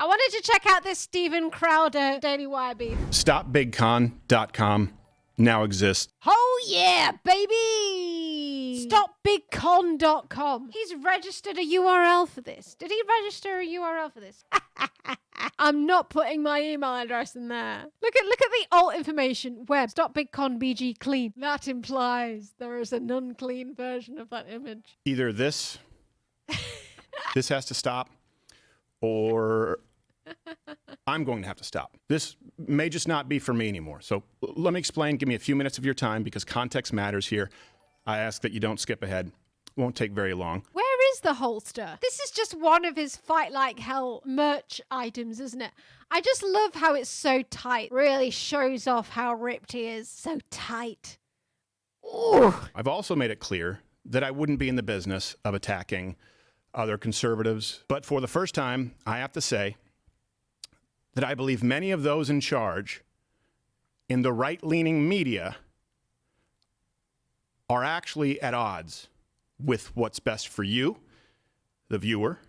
I wanted to check out this Steven Crowder Daily Wire beef. StopBigCon.com now exists. Oh yeah, baby! StopBigCon.com. He's registered a URL for this. Did he register a URL for this? I'm not putting my email address in there. Look at the alt information. Web. StopBigConBG clean. That implies there is an unclean version of that image. Either this has to stop, or I'm going to have to stop. This may just not be for me anymore. So let me explain. Give me a few minutes of your time because context matters here. I ask that you don't skip ahead. Won't take very long. Where is the holster? This is just one of his Fight Like Hell merch items, isn't it? I just love how it's so tight. Really shows off how ripped he is. So tight. Ooh. I've also made it clear that I wouldn't be in the business of attacking other conservatives. But for the first time, I have to say that I believe many of those in charge in the right-leaning media are actually at odds with what's best for you, the viewer,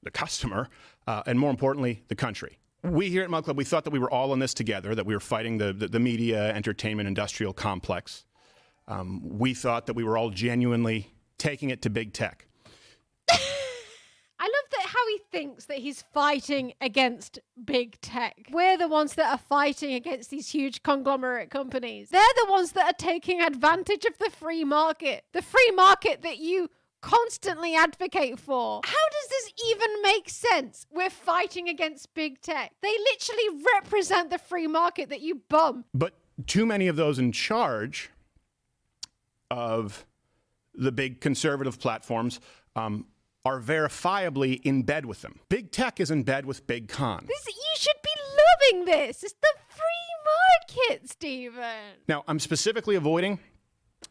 the customer, and more importantly, the country. We here at Mug Club, we thought that we were all in this together, that we were fighting the media, entertainment, industrial complex. We thought that we were all genuinely taking it to big tech. I love that how he thinks that he's fighting against big tech. We're the ones that are fighting against these huge conglomerate companies. They're the ones that are taking advantage of the free market. The free market that you constantly advocate for. How does this even make sense? We're fighting against big tech. They literally represent the free market that you bum. But too many of those in charge of the big conservative platforms are verifiably in bed with them. Big tech is in bed with big con. You should be loving this. It's the free market, Stephen. Now, I'm specifically avoiding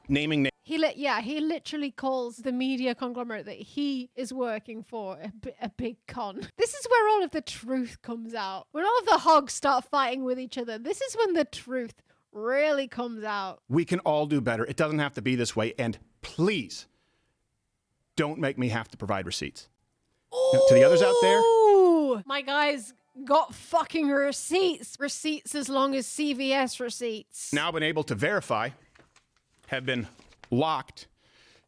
naming names. He literally calls the media conglomerate that he is working for a big con. This is where all of the truth comes out. When all of the hogs start fighting with each other, this is when the truth really comes out. We can all do better. It doesn't have to be this way. And please, don't make me have to provide receipts. Now, to the others out there. Ooh, my guys got fucking receipts. Receipts as long as CVS receipts. Now been able to verify, have been locked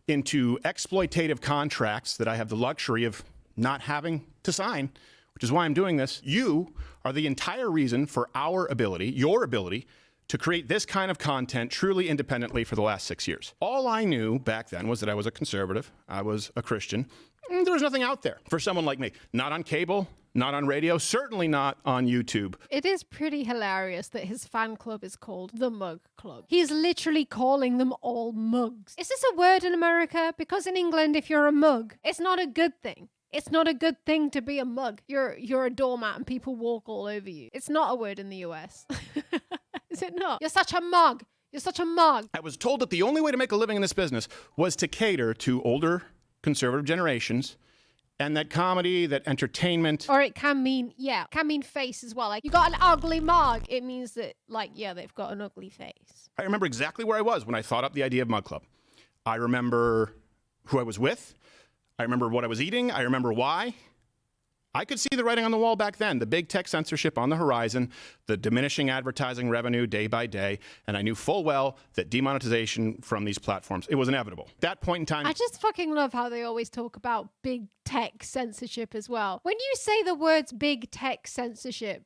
into exploitative contracts that I have the luxury of not having to sign, which is why I'm doing this. You are the entire reason for your ability, to create this kind of content truly independently for the last 6 years. All I knew back then was that I was a conservative, I was a Christian. There was nothing out there for someone like me. Not on cable, not on radio, certainly not on YouTube. It is pretty hilarious that his fan club is called the Mug Club. He's literally calling them all mugs. Is this a word in America? Because in England, if you're a mug, it's not a good thing. It's not a good thing to be a mug. You're a doormat and people walk all over you. It's not a word in the US. Is it not? You're such a mug. You're such a mug. I was told that the only way to make a living in this business was to cater to older conservative generations, and that comedy, that entertainment. Or it can mean face as well. Like, you got an ugly mug. It means that, they've got an ugly face. I remember exactly where I was when I thought up the idea of Mug Club. I remember who I was with. I remember what I was eating. I remember why. I could see the writing on the wall back then, the big tech censorship on the horizon, the diminishing advertising revenue day by day, and I knew full well that demonetization from these platforms, it was inevitable. At that point in time... I just fucking love how they always talk about big tech censorship as well. When you say the words big tech censorship,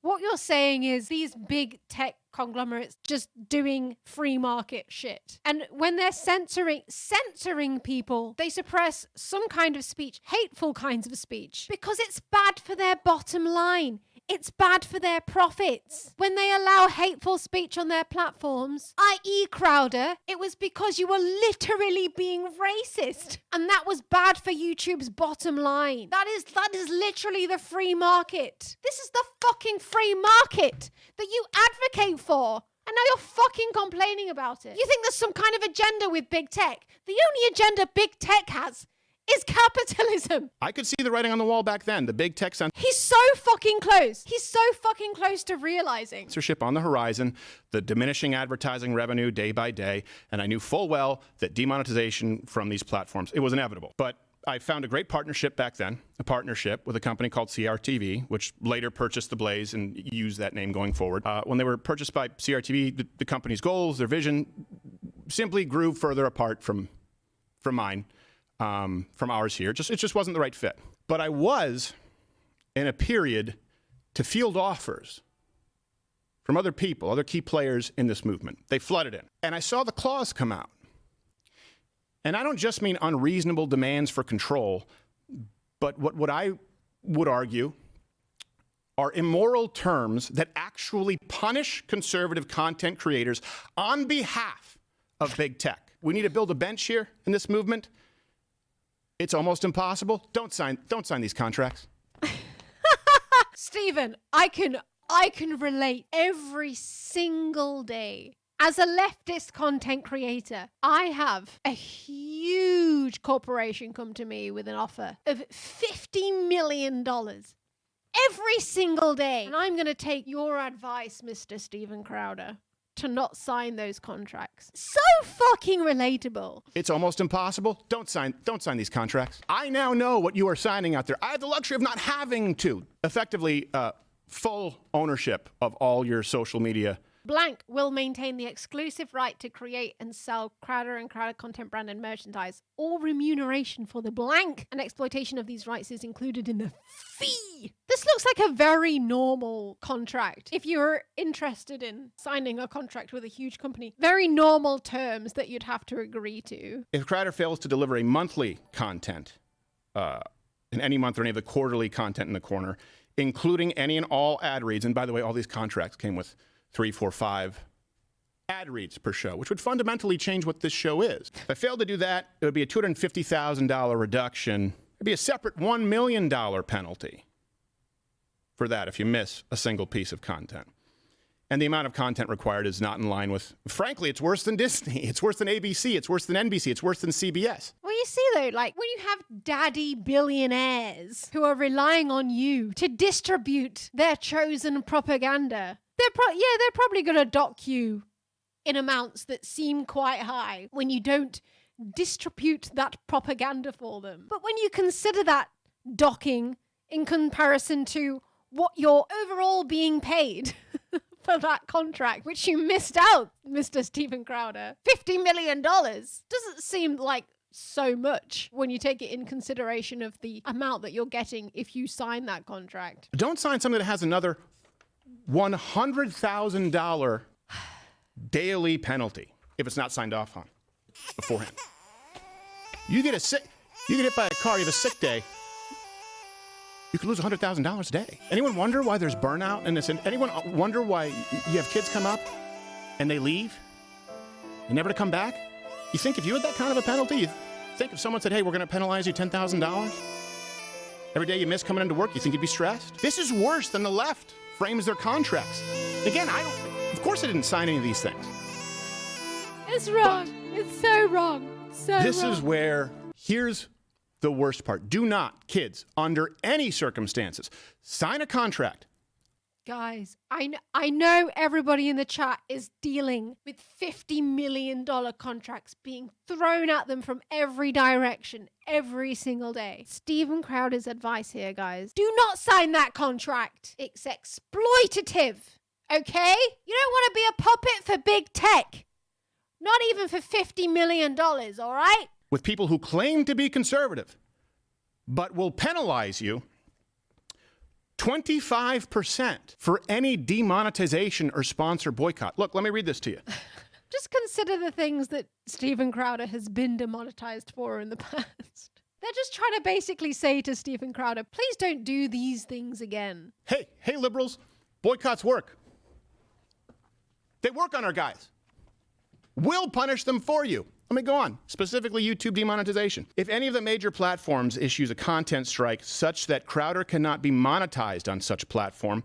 what you're saying is these big tech conglomerates just doing free market shit. And when they're censoring people, they suppress some kind of speech, hateful kinds of speech, because it's bad for their bottom line. It's bad for their profits. When they allow hateful speech on their platforms, i.e. Crowder, it was because you were literally being racist. And that was bad for YouTube's bottom line. That is literally the free market. This is the fucking free market that you advocate for. And now you're fucking complaining about it. You think there's some kind of agenda with big tech. The only agenda big tech has is capitalism. I could see the writing on the wall back then, the big tech He's so fucking close. He's so fucking close to realizing. Censorship on the horizon, the diminishing advertising revenue day by day, and I knew full well that demonetization from these platforms, it was inevitable. But I found a great partnership back then, a partnership with a company called CRTV, which later purchased The Blaze and used that name going forward. When they were purchased by CRTV, the company's goals, their vision, simply grew further apart from mine, from ours here. It just wasn't the right fit. But I was in a period to field offers from other people, other key players in this movement. They flooded in. And I saw the clause come out. And I don't just mean unreasonable demands for control, but what I would argue are immoral terms that actually punish conservative content creators on behalf of big tech. We need to build a bench here in this movement. It's almost impossible. Don't sign these contracts. Stephen, I can relate every single day. As a leftist content creator, I have a huge corporation come to me with an offer of $50 million every single day. And I'm going to take your advice, Mr. Steven Crowder, to not sign those contracts. So fucking relatable. It's almost impossible. Don't sign these contracts. I now know what you are signing out there. I have the luxury of not having to. Effectively, full ownership of all your social media. Blank will maintain the exclusive right to create and sell Crowder and Crowder content branded merchandise. All remuneration for the blank and exploitation of these rights is included in the fee. This looks like a very normal contract. If you're interested in signing a contract with a huge company, very normal terms that you'd have to agree to. If Crowder fails to deliver a monthly content, in any month or any of the quarterly content in the corner, including any and all ad reads, and by the way, all these contracts came with 3, 4, 5 ad reads per show, which would fundamentally change what this show is. If I failed to do that, it would be a $250,000 reduction. It'd be a separate $1 million penalty for that if you miss a single piece of content. And the amount of content required is not in line with, frankly, it's worse than Disney. It's worse than ABC. It's worse than NBC. It's worse than CBS. Well, you see, though, like when you have daddy billionaires who are relying on you to distribute their chosen propaganda, they're probably going to dock you in amounts that seem quite high when you don't distribute that propaganda for them. But when you consider that docking in comparison to what you're overall being paid for that contract, which you missed out, Mr. Steven Crowder, $50 million doesn't seem like so much when you take it in consideration of the amount that you're getting if you sign that contract. Don't sign something that has another $100,000 daily penalty if it's not signed off on beforehand. You get hit by a car, you have a sick day, you could lose $100,000 a day. Anyone wonder why there's burnout in this? Anyone wonder why you have kids come up and they leave and never to come back? You think if you had that kind of a penalty, you think if someone said, hey, we're going to penalize you $10,000 every day you miss coming into work, you think you'd be stressed? This is worse than the left frames their contracts. Again, of course I didn't sign any of these things. It's wrong. It's so wrong. This is where, here's the worst part. Do not, kids, under any circumstances, sign a contract. Guys, I know everybody in the chat is dealing with $50 million contracts being thrown at them from every direction every single day. Steven Crowder's advice here, guys. Do not sign that contract. It's exploitative, okay? You don't want to be a puppet for big tech. Not even for $50 million, all right? With people who claim to be conservative, but will penalize you 25% for any demonetization or sponsor boycott. Look, let me read this to you. Just consider the things that Steven Crowder has been demonetized for in the past. They're just trying to basically say to Steven Crowder, please don't do these things again. Hey, liberals, boycotts work. They work on our guys. We'll punish them for you. Let me go on. Specifically, YouTube demonetization. If any of the major platforms issues a content strike such that Crowder cannot be monetized on such platform,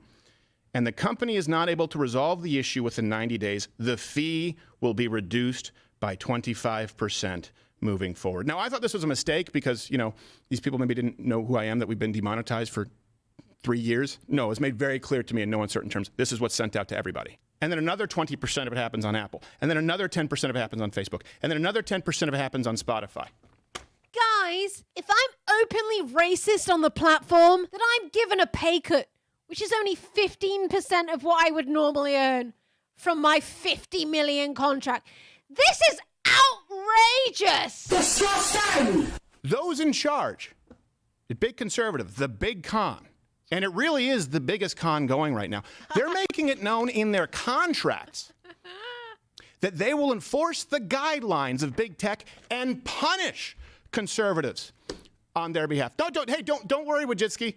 and the company is not able to resolve the issue within 90 days, the fee will be reduced by 25% moving forward. Now, I thought this was a mistake because, these people maybe didn't know who I am, that we've been demonetized for 3 years. No, it was made very clear to me in no uncertain terms. This is what's sent out to everybody. And then another 20% of it happens on Apple. And then another 10% of it happens on Facebook. And then another 10% of it happens on Spotify. Guys, if I'm openly racist on the platform, then I'm given a pay cut, which is only 15% of what I would normally earn from my 50 million contract. This is outrageous! Disgusting! Those in charge, the big conservative, the big con, and it really is the biggest con going right now, they're making it known in their contracts that they will enforce the guidelines of big tech and punish conservatives on their behalf. Don't worry, Wojcicki.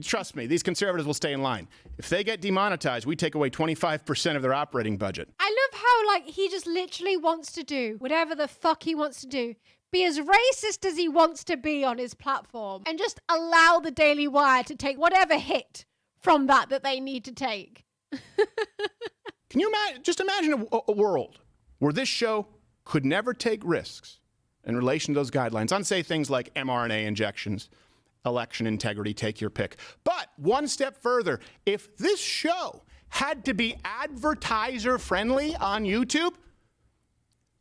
Trust me, these conservatives will stay in line. If they get demonetized, we take away 25% of their operating budget. I love how, like, he just literally wants to do whatever the fuck he wants to do. Be as racist as he wants to be on his platform and just allow the Daily Wire to take whatever hit from that they need to take. Can you just imagine a world where this show could never take risks in relation to those guidelines on, say, things like mRNA injections, election integrity, take your pick. But one step further, if this show had to be advertiser friendly on YouTube,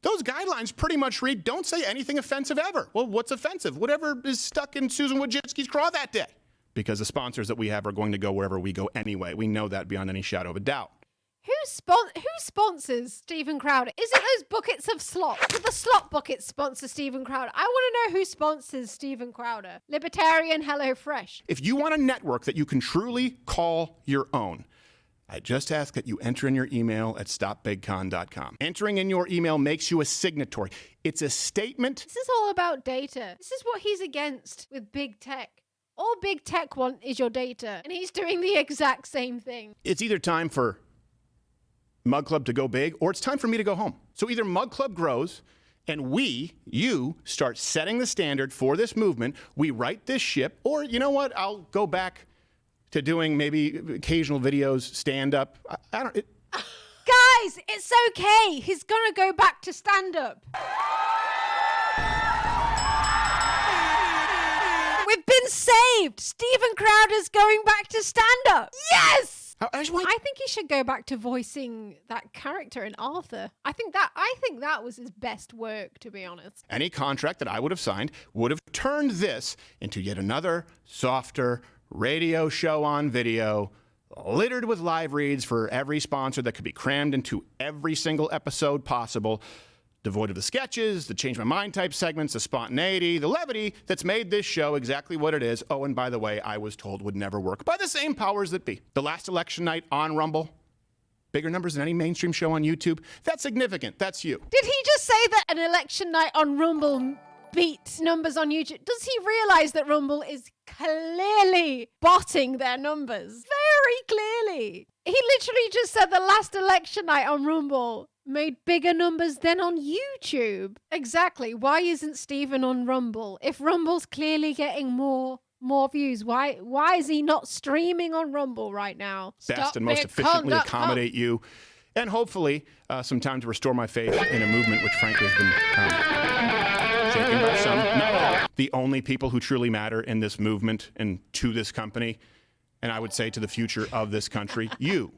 those guidelines pretty much read, don't say anything offensive ever. Well, what's offensive? Whatever is stuck in Susan Wojcicki's craw that day. Because the sponsors that we have are going to go wherever we go anyway. We know that beyond any shadow of a doubt. Who sponsors Steven Crowder? Is it those buckets of slop? Do the slop buckets sponsor Steven Crowder? I want to know who sponsors Steven Crowder. Libertarian HelloFresh. If you want a network that you can truly call your own, I just ask that you enter in your email at stopbigcon.com. Entering in your email makes you a signatory. It's a statement. This is all about data. This is what he's against with big tech. All big tech want is your data, and he's doing the exact same thing. It's either time for Mug Club to go big, or it's time for me to go home. So either Mug Club grows, and you start setting the standard for this movement, we right this ship, or you know what, I'll go back to doing maybe occasional videos, stand-up. Guys, it's okay. He's gonna go back to stand-up. We've been saved. Steven Crowder's going back to stand-up. Yes! I think he should go back to voicing that character in Arthur. I think that was his best work, to be honest. Any contract that I would have signed would have turned this into yet another softer radio show on video, littered with live reads for every sponsor that could be crammed into every single episode possible, devoid of the sketches, the change my mind type segments, the spontaneity, the levity that's made this show exactly what it is. Oh, and by the way, I was told would never work by the same powers that be. The last election night on Rumble, bigger numbers than any mainstream show on YouTube. That's significant. That's you. Did he just say that an election night on Rumble beat numbers on YouTube? Does he realize that Rumble is clearly botting their numbers? Very clearly. He literally just said the last election night on Rumble made bigger numbers than on YouTube. Exactly. Why isn't Steven on Rumble? If Rumble's clearly getting more views, why is he not streaming on Rumble right now? Best and most efficiently accommodate you, and hopefully some time to restore my faith in a movement which frankly has been shaken by some, not all, the only people who truly matter in this movement and to this company, and I would say to the future of this country, you.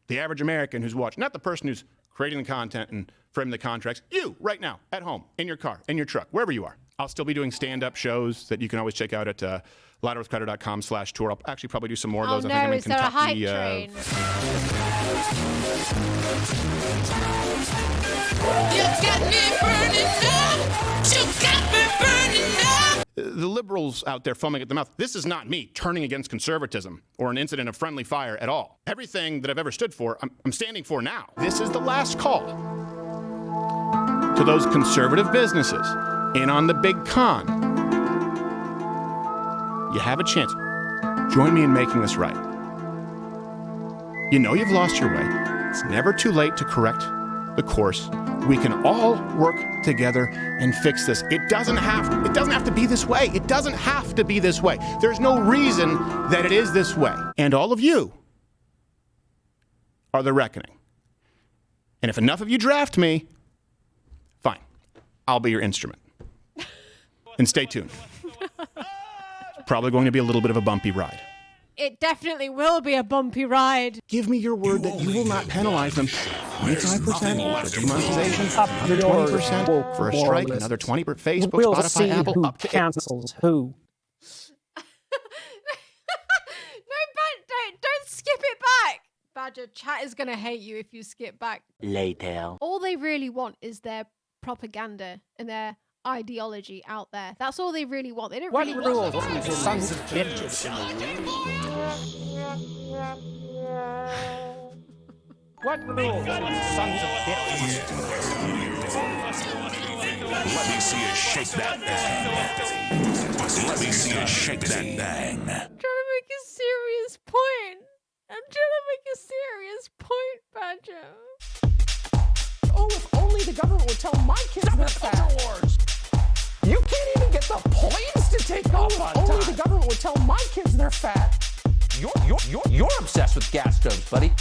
The average American who's watching, not the person who's creating the content and framing the contracts, you right now, at home, in your car, in your truck, wherever you are. I'll still be doing stand-up shows that you can always check out at louderwithcrowder.com/tour. I'll actually probably do some more of those. Oh, I think I'm in is there a hype Kentucky. train? You got me burning up. You got me burning up. The liberals out there foaming at the mouth, this is not me turning against conservatism or an incident of friendly fire at all. Everything that I've ever stood for, I'm standing for now. This is the last call to those conservative businesses in on the big con. You have a chance. Join me in making this right. You know you've lost your way. It's never too late to correct the course. We can all work together and fix this. It doesn't have to be this way. It doesn't have to be this way. There's no reason that it is this way. And all of you are the reckoning. And if enough of you draft me, fine. I'll be your instrument. And stay tuned. It's probably going to be a little bit of a bumpy ride. It definitely will be a bumpy ride. Give me your word that you will not penalize them. 25% for demonetization, another 20% for a strike, another 20% for Facebook, We'll Spotify, see Apple, who up to cancels who. Don't skip it back. Badger, chat is going to hate you if you skip back. Later. All they really want is their propaganda and their ideology out there. That's all they really want. They don't What really rules, want you sons of bitches? What rules, you sons of bitches? Let me see you shake that bang. Let me see you shake that bang. I'm trying to make a serious point. Badger. Oh, if only the government would tell my kids they're fat. You can't even get the planes to take off on time. Only the government would tell my kids they're fat. You're obsessed with gas stoves, buddy.